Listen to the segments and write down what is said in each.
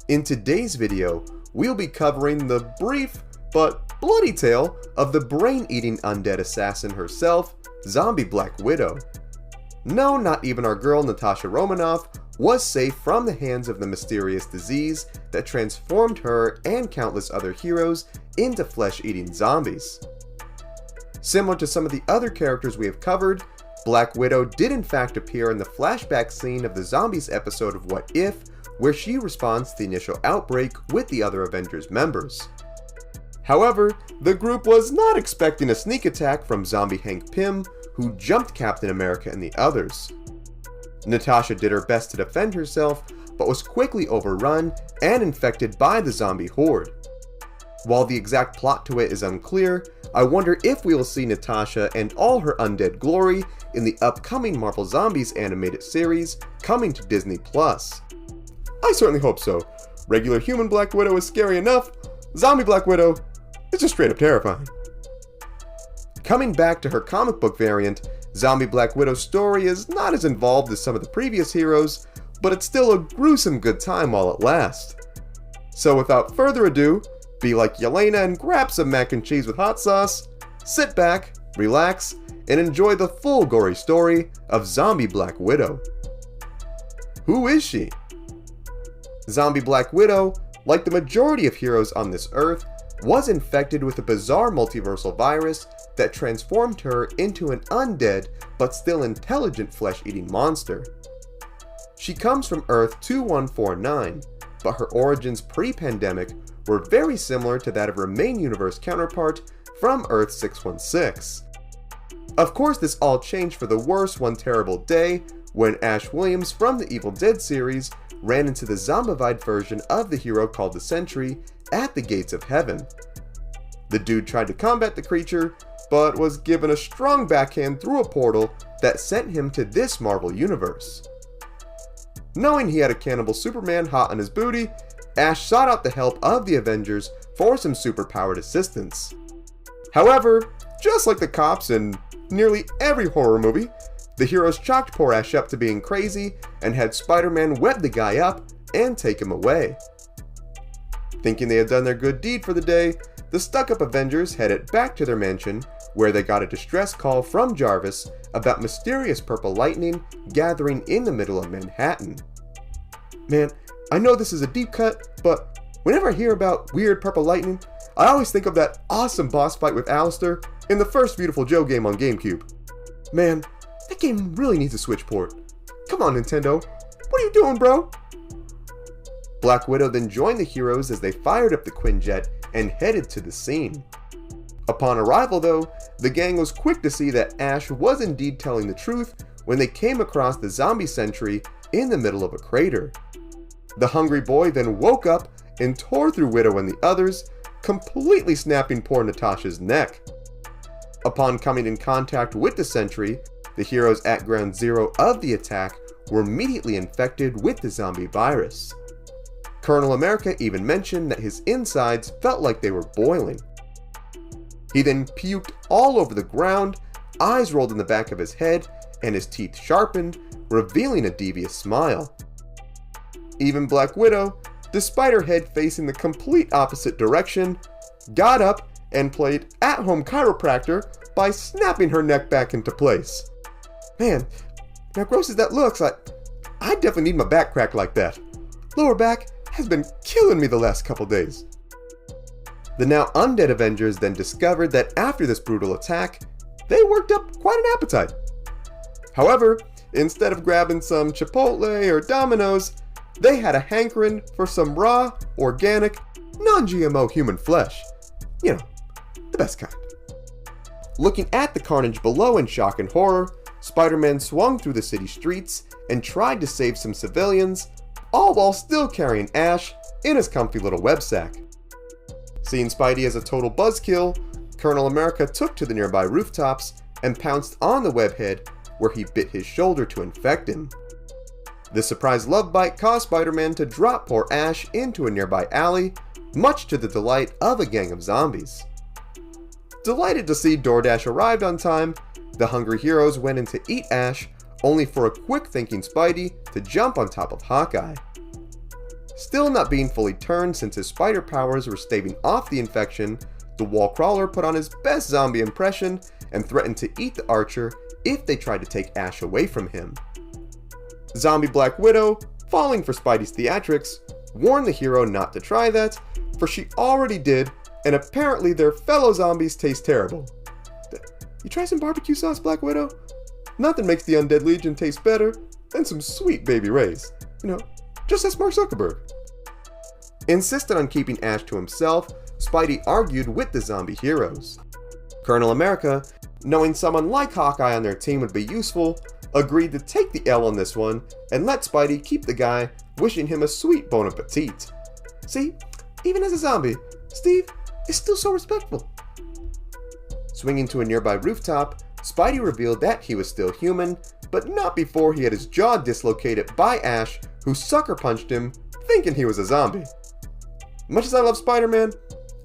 In today's video, we'll be covering the brief but bloody tale of the brain-eating undead assassin herself, Zombie Black Widow. No, not even our girl Natasha Romanoff was safe from the hands of the mysterious disease that transformed her and countless other heroes into flesh-eating zombies. Similar to some of the other characters we have covered, Black Widow did in fact appear in the flashback scene of the Zombies episode of What If, where she responds to the initial outbreak with the other Avengers members. However, the group was not expecting a sneak attack from zombie Hank Pym, who jumped Captain America and the others. Natasha did her best to defend herself, but was quickly overrun and infected by the zombie horde. While the exact plot to it is unclear, I wonder if we will see Natasha and all her undead glory in the upcoming Marvel Zombies animated series coming to Disney+. I certainly hope so. Regular human Black Widow is scary enough, Zombie Black Widow is just straight up terrifying. Coming back to her comic book variant, Zombie Black Widow's story is not as involved as some of the previous heroes, but it's still a gruesome good time while it lasts. So without further ado, be like Yelena and grab some mac and cheese with hot sauce, sit back, relax, and enjoy the full gory story of Zombie Black Widow. Who is she? Zombie Black Widow, like the majority of heroes on this earth, was infected with a bizarre multiversal virus that transformed her into an undead but still intelligent flesh-eating monster. She comes from Earth 2149, but her origins pre-pandemic were very similar to that of her main universe counterpart from Earth 616. Of course, this all changed for the worse one terrible day when Ash Williams from the Evil Dead series ran into the zombified version of the hero called the Sentry at the gates of heaven. The dude tried to combat the creature, but was given a strong backhand through a portal that sent him to this Marvel universe. Knowing he had a cannibal Superman hot on his booty, Ash sought out the help of the Avengers for some superpowered assistance. However, just like the cops in nearly every horror movie, the heroes chalked poor Ash up to being crazy and had Spider-Man web the guy up and take him away. Thinking they had done their good deed for the day, the stuck-up Avengers headed back to their mansion, where they got a distress call from Jarvis about mysterious purple lightning gathering in the middle of Manhattan. Man, I know this is a deep cut, but whenever I hear about weird purple lightning, I always think of that awesome boss fight with Alistair in the first Beautiful Joe game on GameCube. Man, that game really needs a Switch port. Come on, Nintendo, what are you doing, bro? Black Widow then joined the heroes as they fired up the Quinjet and headed to the scene. Upon arrival though, the gang was quick to see that Ash was indeed telling the truth when they came across the zombie sentry in the middle of a crater. The hungry boy then woke up and tore through Widow and the others, completely snapping poor Natasha's neck. Upon coming in contact with the sentry, the heroes at ground zero of the attack were immediately infected with the zombie virus. Colonel America even mentioned that his insides felt like they were boiling. He then puked all over the ground, eyes rolled in the back of his head, and his teeth sharpened, revealing a devious smile. Even Black Widow, despite her head facing the complete opposite direction, got up and played at-home chiropractor by snapping her neck back into place. Man, now gross as that looks, I definitely need my back cracked like that. Lower back has been killing me the last couple days. The now undead Avengers then discovered that after this brutal attack, they worked up quite an appetite. However, instead of grabbing some Chipotle or Domino's, they had a hankering for some raw, organic, non-GMO human flesh. You know, the best kind. Looking at the carnage below in shock and horror, Spider-Man swung through the city streets and tried to save some civilians, all while still carrying Ash in his comfy little web sack. Seeing Spidey as a total buzzkill, Colonel America took to the nearby rooftops and pounced on the webhead, where he bit his shoulder to infect him. This surprise love bite caused Spider-Man to drop poor Ash into a nearby alley, much to the delight of a gang of zombies. Delighted to see DoorDash arrived on time, the hungry heroes went in to eat Ash, only for a quick-thinking Spidey to jump on top of Hawkeye. Still not being fully turned since his spider powers were staving off the infection, the wall crawler put on his best zombie impression and threatened to eat the archer if they tried to take Ash away from him. Zombie Black Widow, falling for Spidey's theatrics, warned the hero not to try that, for she already did, and apparently their fellow zombies taste terrible. You try some barbecue sauce, Black Widow? Nothing makes the Undead Legion taste better than some sweet baby rays. Just ask Mark Zuckerberg. Insistent on keeping Ash to himself, Spidey argued with the zombie heroes. Colonel America, knowing someone like Hawkeye on their team would be useful, agreed to take the L on this one and let Spidey keep the guy, wishing him a sweet bon appetit. See, even as a zombie, Steve is still so respectful. Swinging to a nearby rooftop, Spidey revealed that he was still human, but not before he had his jaw dislocated by Ash, who sucker punched him, thinking he was a zombie. Much as I love Spider-Man,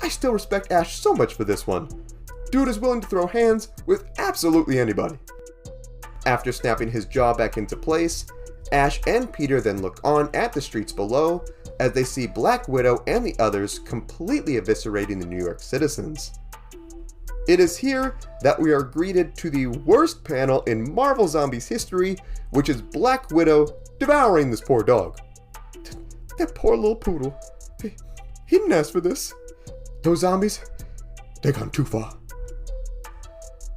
I still respect Ash so much for this one. Dude is willing to throw hands with absolutely anybody. After snapping his jaw back into place, Ash and Peter then look on at the streets below as they see Black Widow and the others completely eviscerating the New York citizens. It is here that we are greeted to the worst panel in Marvel Zombies history, which is Black Widow devouring this poor dog. That poor little poodle. He didn't ask for this. Those zombies, they gone too far.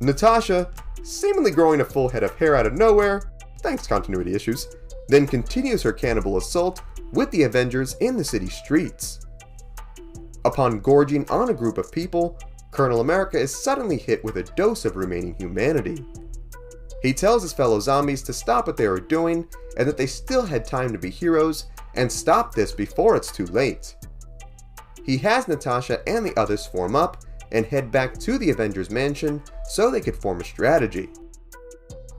Natasha, seemingly growing a full head of hair out of nowhere, thanks to continuity issues, then continues her cannibal assault with the Avengers in the city streets. Upon gorging on a group of people, Colonel America is suddenly hit with a dose of remaining humanity. He tells his fellow zombies to stop what they are doing and that they still had time to be heroes and stop this before it's too late. He has Natasha and the others form up and head back to the Avengers mansion so they could form a strategy.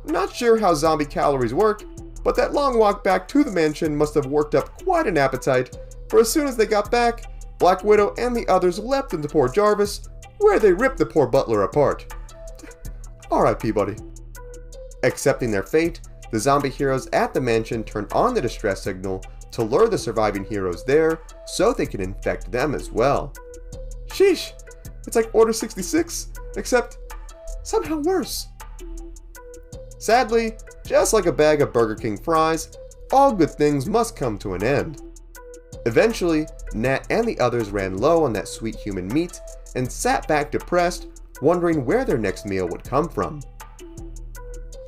Not sure how zombie calories work, but that long walk back to the mansion must have worked up quite an appetite, for as soon as they got back, Black Widow and the others leapt into poor Jarvis, where they ripped the poor butler apart. R.I.P. buddy. Accepting their fate, the zombie heroes at the mansion turn on the distress signal to lure the surviving heroes there so they can infect them as well. Sheesh, it's like Order 66, except somehow worse. Sadly, just like a bag of Burger King fries, all good things must come to an end. Eventually, Nat and the others ran low on that sweet human meat and sat back depressed, wondering where their next meal would come from.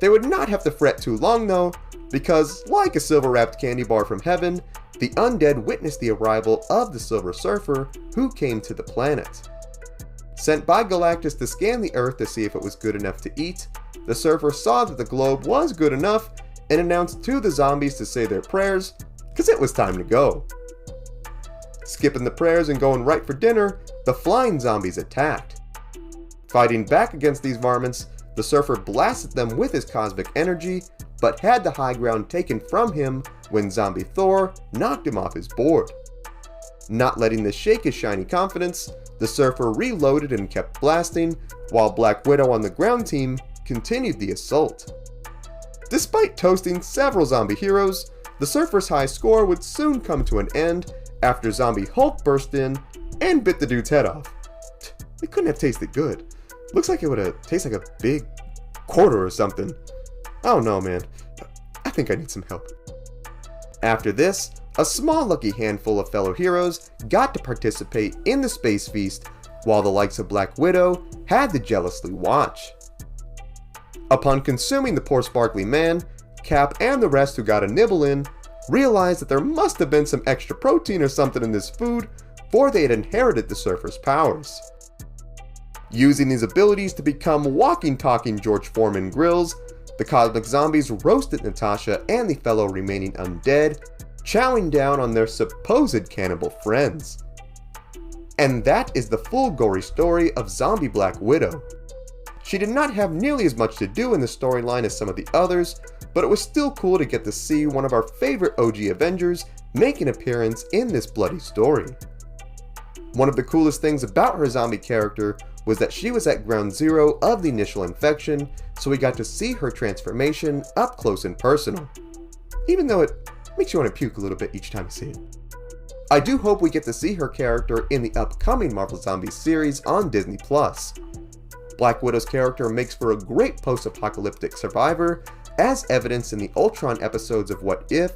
They would not have to fret too long though, because like a silver-wrapped candy bar from heaven, the undead witnessed the arrival of the Silver Surfer who came to the planet. Sent by Galactus to scan the Earth to see if it was good enough to eat, the Surfer saw that the globe was good enough and announced to the zombies to say their prayers, cause it was time to go. Skipping the prayers and going right for dinner, the flying zombies attacked. Fighting back against these varmints, the Surfer blasted them with his cosmic energy, but had the high ground taken from him when zombie Thor knocked him off his board. Not letting this shake his shiny confidence, the Surfer reloaded and kept blasting, while Black Widow on the ground team continued the assault. Despite toasting several zombie heroes, the Surfer's high score would soon come to an end after Zombie Hulk burst in and bit the dude's head off. It couldn't have tasted good. Looks like it would have tasted like a big quarter or something. I don't know, man. I think I need some help. After this, a small lucky handful of fellow heroes got to participate in the space feast, while the likes of Black Widow had to jealously watch. Upon consuming the poor sparkly man, Cap and the rest who got a nibble in realized that there must have been some extra protein or something in this food, for they had inherited the Surfer's powers. Using these abilities to become walking talking George Foreman grills, the cosmic zombies roasted Natasha and the fellow remaining undead, chowing down on their supposed cannibal friends. And that is the full gory story of Zombie Black Widow. She did not have nearly as much to do in the storyline as some of the others, but it was still cool to get to see one of our favorite OG Avengers make an appearance in this bloody story. One of the coolest things about her zombie character was that she was at ground zero of the initial infection, so we got to see her transformation up close and personal. Even though it makes you want to puke a little bit each time you see it. I do hope we get to see her character in the upcoming Marvel Zombies series on Disney+. Black Widow's character makes for a great post-apocalyptic survivor, as evidenced in the Ultron episodes of What If,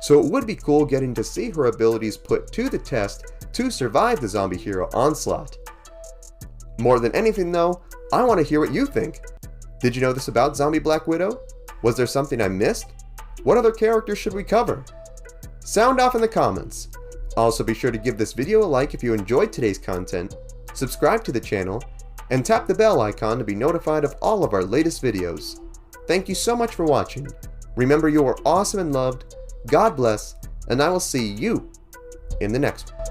so it would be cool getting to see her abilities put to the test to survive the zombie hero onslaught. More than anything though, I want to hear what you think. Did you know this about Zombie Black Widow? Was there something I missed? What other characters should we cover? Sound off in the comments. Also be sure to give this video a like if you enjoyed today's content, subscribe to the channel, and tap the bell icon to be notified of all of our latest videos. Thank you so much for watching. Remember, you are awesome and loved, God bless, and I will see you in the next one.